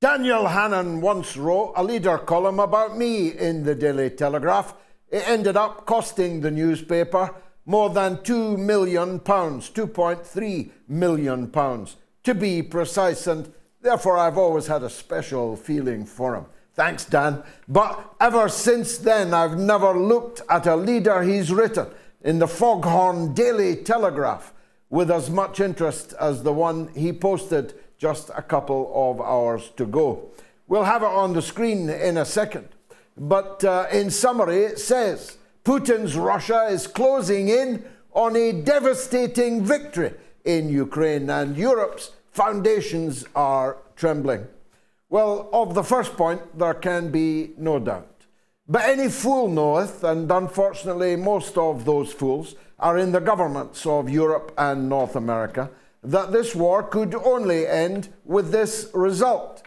Daniel Hannan once wrote a leader column about me in the Daily Telegraph. It ended up costing the newspaper more than £2 million, £2.3 million to be precise, and therefore I've always had a special feeling for him. Thanks, Dan. But ever since then, I've never looked at a leader he's written in the Foghorn Daily Telegraph with as much interest as the one he posted just a couple of hours to go. We'll have it on the screen in a second. But in summary, it says, Putin's Russia is closing in on a devastating victory in Ukraine, and Europe's foundations are trembling. Well, of the first point, there can be no doubt. But any fool knoweth, and unfortunately most of those fools are in the governments of Europe and North America, that this war could only end with this result.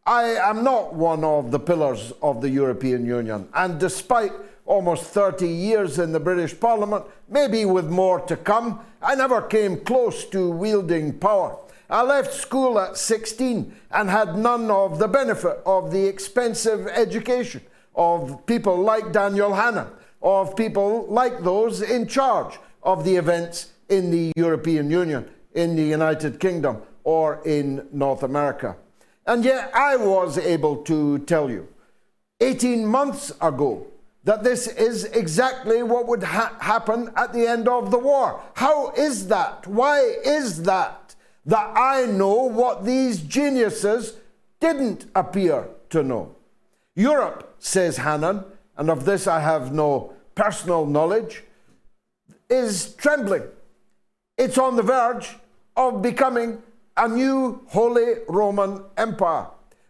I am not one of the pillars of the European Union, and despite almost 30 years in the British Parliament, maybe with more to come, I never came close to wielding power. I left school at 16 and had none of the benefit of the expensive education of people like Daniel Hannan, of people like those in charge of the events in the European Union, in the United Kingdom, or in North America. And yet I was able to tell you 18 months ago that this is exactly what would happen at the end of the war. How is that? Why is that? That I know what these geniuses didn't appear to know. Europe, says Hannan, and of this I have no personal knowledge, is trembling. It's on the verge of becoming a new Holy Roman Empire,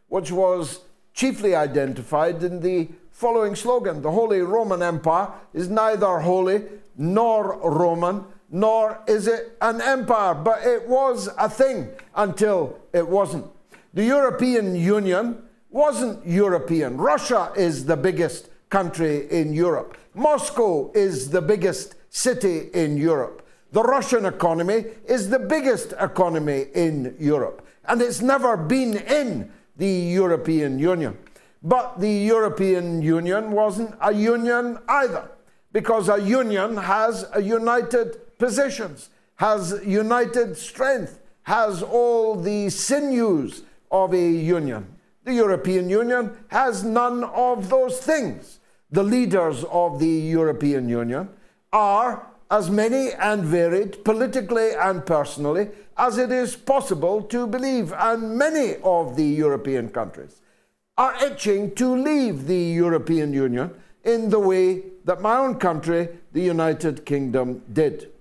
which was chiefly identified in the following slogan: the Holy Roman Empire is neither holy nor Roman, nor is it an empire, but it was a thing until it wasn't. The European Union wasn't European. Russia is the biggest country in Europe. Moscow is the biggest city in Europe. The Russian economy is the biggest economy in Europe, and it's never been in the European Union. But the European Union wasn't a union either, because a union has a united positions, has united strength, has all the sinews of a union. The European Union has none of those things. The leaders of the European Union are as many and varied politically and personally as it is possible to believe, and many of the European countries are itching to leave the European Union in the way that my own country, the United Kingdom, did.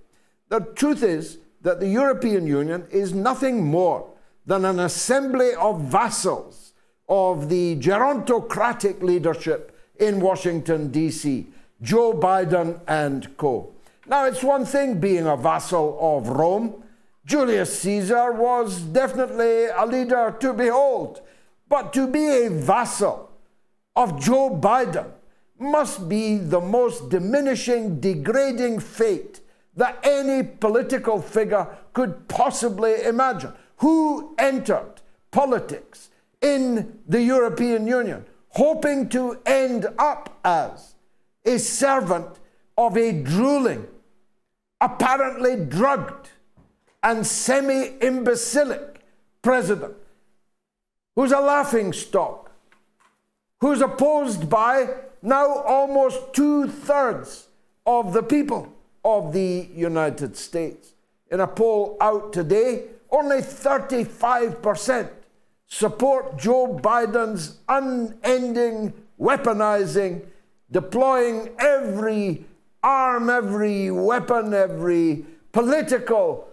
The truth is that the European Union is nothing more than an assembly of vassals of the gerontocratic leadership in Washington, D.C., Joe Biden and co. Now, it's one thing being a vassal of Rome. Julius Caesar was definitely a leader to behold. But to be a vassal of Joe Biden must be the most diminishing, degrading fate that any political figure could possibly imagine. Who entered politics in the European Union hoping to end up as a servant of a drooling, apparently drugged and semi-imbecilic president, who's a laughingstock, who's opposed by now almost 2/3 of the people of the United States. In a poll out today, only 35% support Joe Biden's unending weaponizing, deploying every arm, every weapon, every political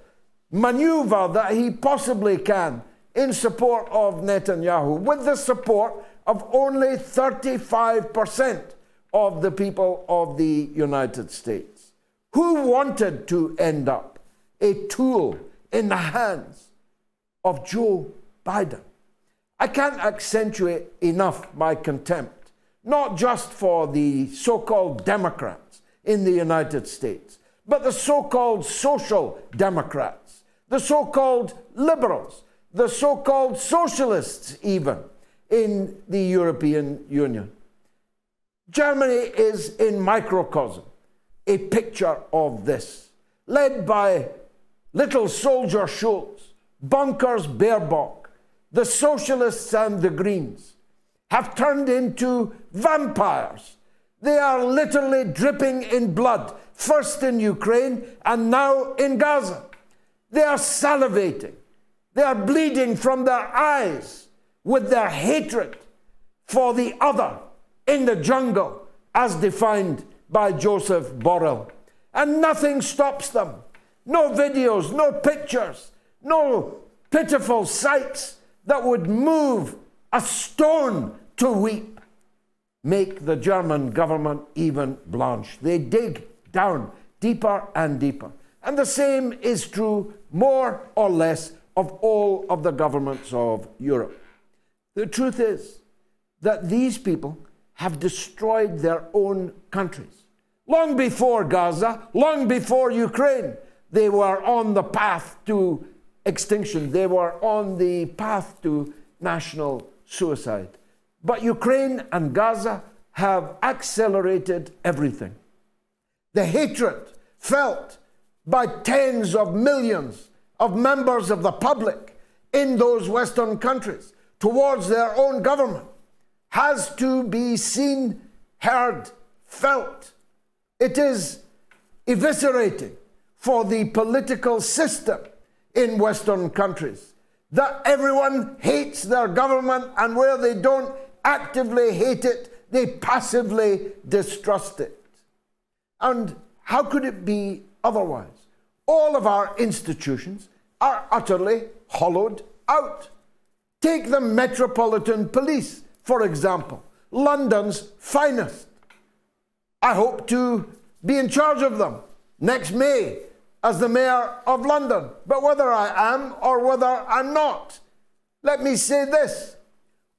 maneuver that he possibly can in support of Netanyahu, with the support of only 35% of the people of the United States. Who wanted to end up a tool in the hands of Joe Biden? I can't accentuate enough my contempt, not just for the so-called Democrats in the United States, but the so-called social democrats, the so-called liberals, the so-called socialists even in the European Union. Germany is in microcosm a picture of this, led by little soldier Schulz, bonkers Baerbock. The socialists and the Greens have turned into vampires. They are literally dripping in blood, first in Ukraine and now in Gaza. They are salivating. They are bleeding from their eyes with their hatred for the other in the jungle, as defined by Joseph Borrell. And nothing stops them. No videos, no pictures, no pitiful sights that would move a stone to weep make the German government even blanch. They dig down deeper and deeper. And the same is true, more or less, of all of the governments of Europe. The truth is that these people have destroyed their own countries. Long before Gaza, long before Ukraine, they were on the path to extinction. They were on the path to national suicide. But Ukraine and Gaza have accelerated everything. The hatred felt by tens of millions of members of the public in those Western countries towards their own government has to be seen, heard, felt. It is eviscerating for the political system in Western countries that everyone hates their government, and where they don't actively hate it, they passively distrust it. And how could it be otherwise? All of our institutions are utterly hollowed out. Take the Metropolitan Police, for example, London's finest. I hope to be in charge of them next May as the Mayor of London. But whether I am or whether I'm not, let me say this.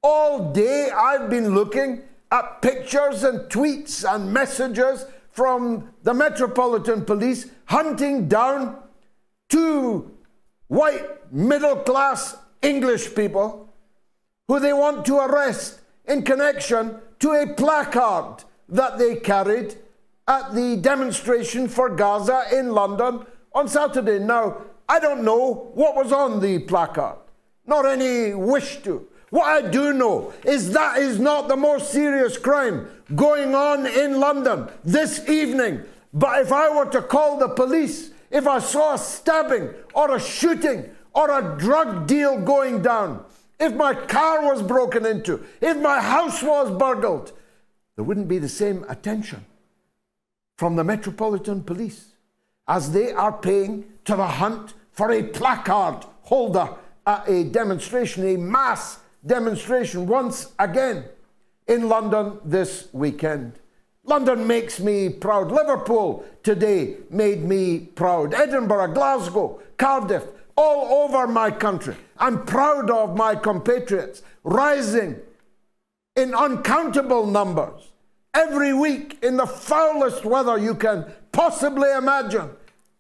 All day I've been looking at pictures and tweets and messages from the Metropolitan Police hunting down two white middle-class English people who they want to arrest in connection to a placard that they carried at the demonstration for Gaza in London on Saturday. Now, I don't know what was on the placard, nor any wish to. What I do know is that is not the most serious crime going on in London this evening. But if I were to call the police, if I saw a stabbing or a shooting or a drug deal going down, if my car was broken into, if my house was burgled, there wouldn't be the same attention from the Metropolitan Police as they are paying to the hunt for a placard holder at a demonstration, a mass demonstration once again in London this weekend. London makes me proud. Liverpool today made me proud. Edinburgh, Glasgow, Cardiff, all over my country. I'm proud of my compatriots rising in uncountable numbers every week in the foulest weather you can possibly imagine.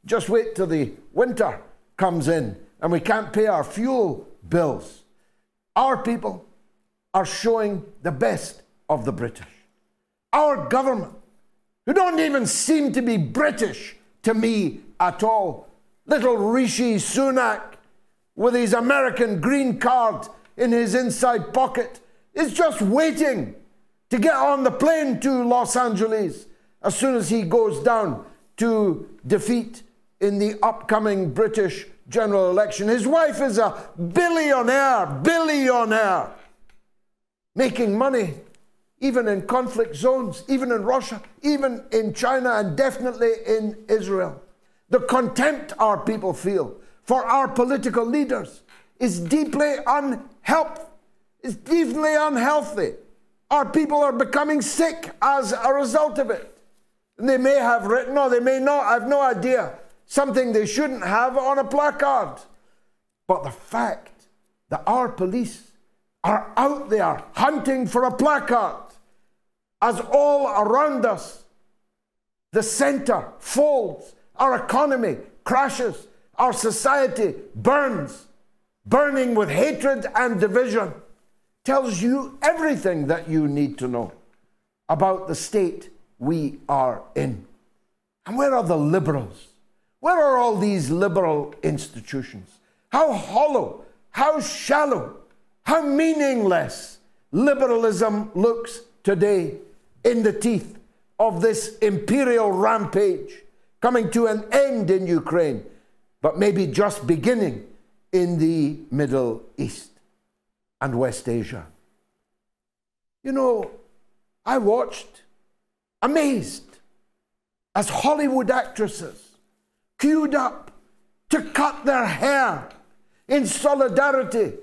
Just wait till the winter comes in and we can't pay our fuel bills. Our people are showing the best of the British. Our government, who don't even seem to be British to me at all, little Rishi Sunak with his American green card in his inside pocket, is just waiting to get on the plane to Los Angeles as soon as he goes down to defeat in the upcoming British general election. His wife is a billionaire, making money even in conflict zones, even in Russia, even in China, and definitely in Israel. The contempt our people feel for our political leaders is deeply unhealthy. It's deeply unhealthy. Our people are becoming sick as a result of it. And they may have written, or they may not, I have no idea, something they shouldn't have on a placard. But the fact that our police are out there hunting for a placard, as all around us, the center folds, our economy crashes, our society burns, burning with hatred and division, tells you everything that you need to know about the state we are in. And where are the liberals? Where are all these liberal institutions? How hollow, how shallow, how meaningless liberalism looks today in the teeth of this imperial rampage coming to an end in Ukraine, but maybe just beginning in the Middle East and West Asia. You know, I watched, amazed, as Hollywood actresses queued up to cut their hair in solidarity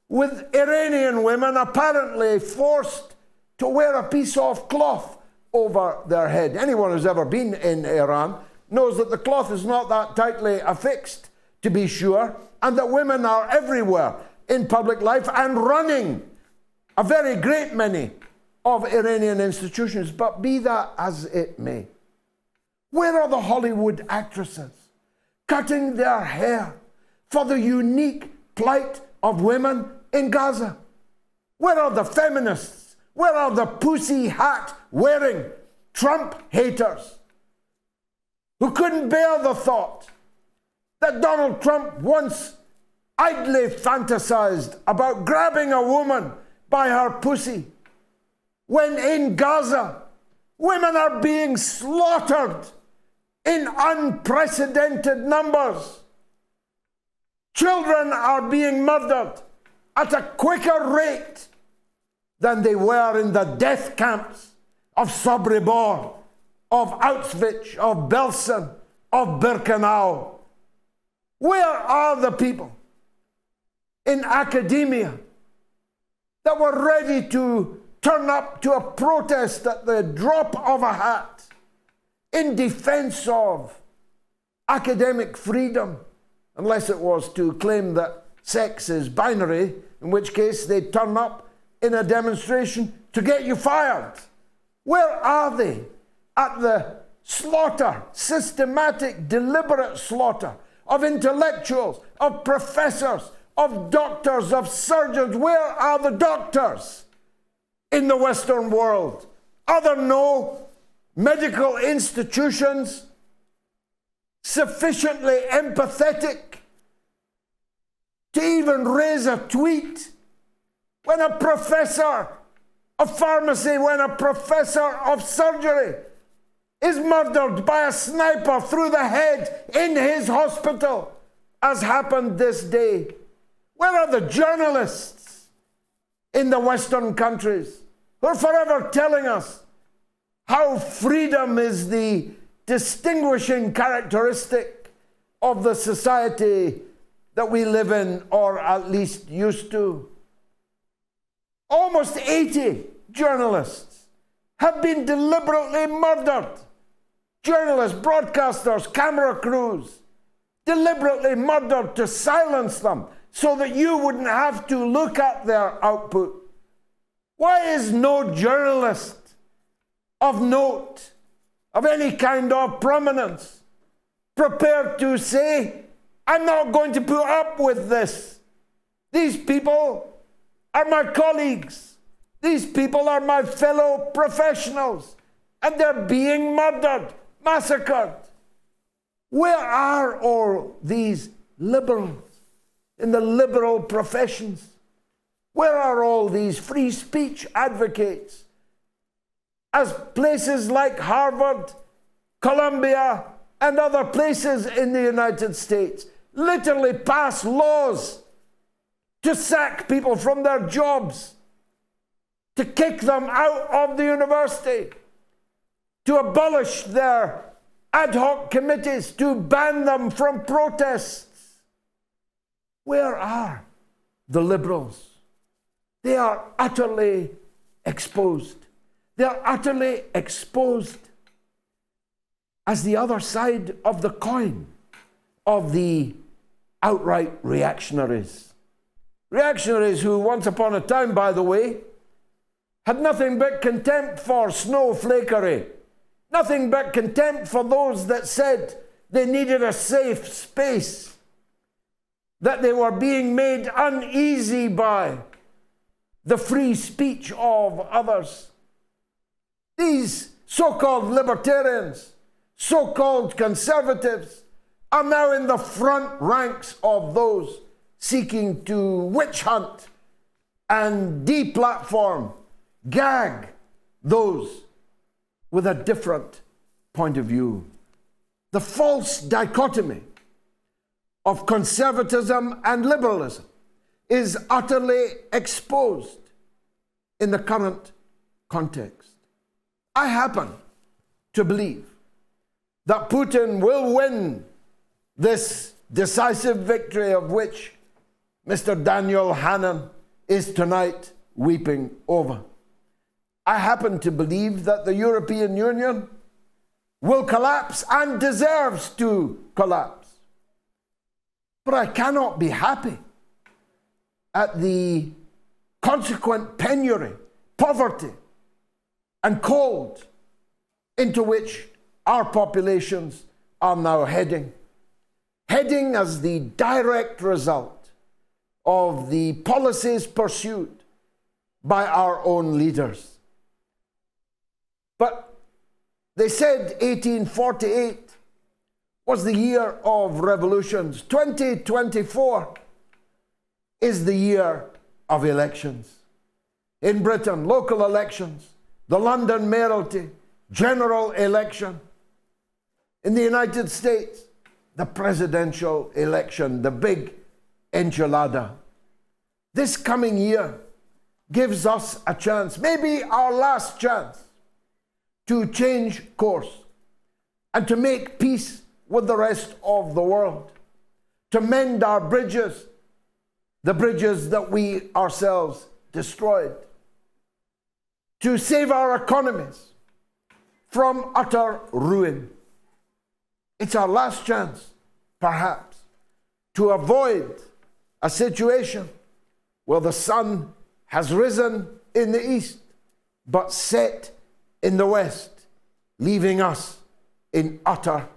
with Iranian women apparently forced to wear a piece of cloth over their head. Anyone who's ever been in Iran knows that the cloth is not that tightly affixed, to be sure, and that women are everywhere in public life and running a very great many of Iranian institutions. But be that as it may, where are the Hollywood actresses cutting their hair for the unique plight of women in Gaza? Where are the feminists? Where are the pussy hat wearing Trump haters who couldn't bear the thought that Donald Trump once idly fantasized about grabbing a woman by her pussy, when in Gaza women are being slaughtered in unprecedented numbers? Children are being murdered at a quicker rate than they were in the death camps of Sobibor, of Auschwitz, of Belsen, of Birkenau. Where are the people in academia that were ready to turn up to a protest at the drop of a hat in defense of academic freedom, unless it was to claim that sex is binary, in which case they'd turn up in a demonstration to get you fired? Where are they at the slaughter, systematic, deliberate slaughter of intellectuals, of professors, of doctors, of surgeons? Where are the doctors in the Western world? Are there no medical institutions sufficiently empathetic to even raise a tweet when a professor of pharmacy, when a professor of surgery is murdered by a sniper through the head in his hospital, as happened this day? Where are the journalists in the Western countries who are forever telling us how freedom is the distinguishing characteristic of the society that we live in, or at least used to? Almost 80 journalists have been deliberately murdered. Journalists, broadcasters, camera crews, deliberately murdered to silence them so that you wouldn't have to look at their output. Why is no journalist of note, of any kind of prominence, prepared to say, I'm not going to put up with this? These people are my colleagues. These people are my fellow professionals, and they're being murdered, massacred. Where are all these liberals in the liberal professions? Where are all these free speech advocates as places like Harvard, Columbia, and other places in the United States literally pass laws to sack people from their jobs, to kick them out of the university, to abolish their ad hoc committees, to ban them from protests? Where are the liberals? They are utterly exposed. They are utterly exposed as the other side of the coin of the outright reactionaries. Reactionaries who once upon a time, by the way, had nothing but contempt for snowflakery, nothing but contempt for those that said they needed a safe space. that they were being made uneasy by the free speech of others. These so-called libertarians, so-called conservatives, are now in the front ranks of those seeking to witch hunt and deplatform, gag those with a different point of view. The false dichotomy of conservatism and liberalism is utterly exposed in the current context. I happen to believe that Putin will win this decisive victory of which Mr. Daniel Hannan is tonight weeping over. I happen to believe that the European Union will collapse and deserves to collapse. But I cannot be happy at the consequent penury, poverty, and cold into which our populations are now heading as the direct result of the policies pursued by our own leaders. But they said 1848 was the year of revolutions. 2024 is the year of elections. In Britain, local elections, the London mayoralty, general election. In the United States, the presidential election, the big enchilada. This coming year gives us a chance, maybe our last chance, to change course and to make peace with the rest of the world, to mend our bridges, the bridges that we ourselves destroyed, to save our economies from utter ruin. It's our last chance, perhaps, to avoid a situation where the sun has risen in the east but set in the west, leaving us in utter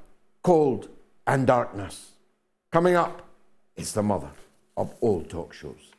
cold and darkness. Coming up is the mother of all talk shows.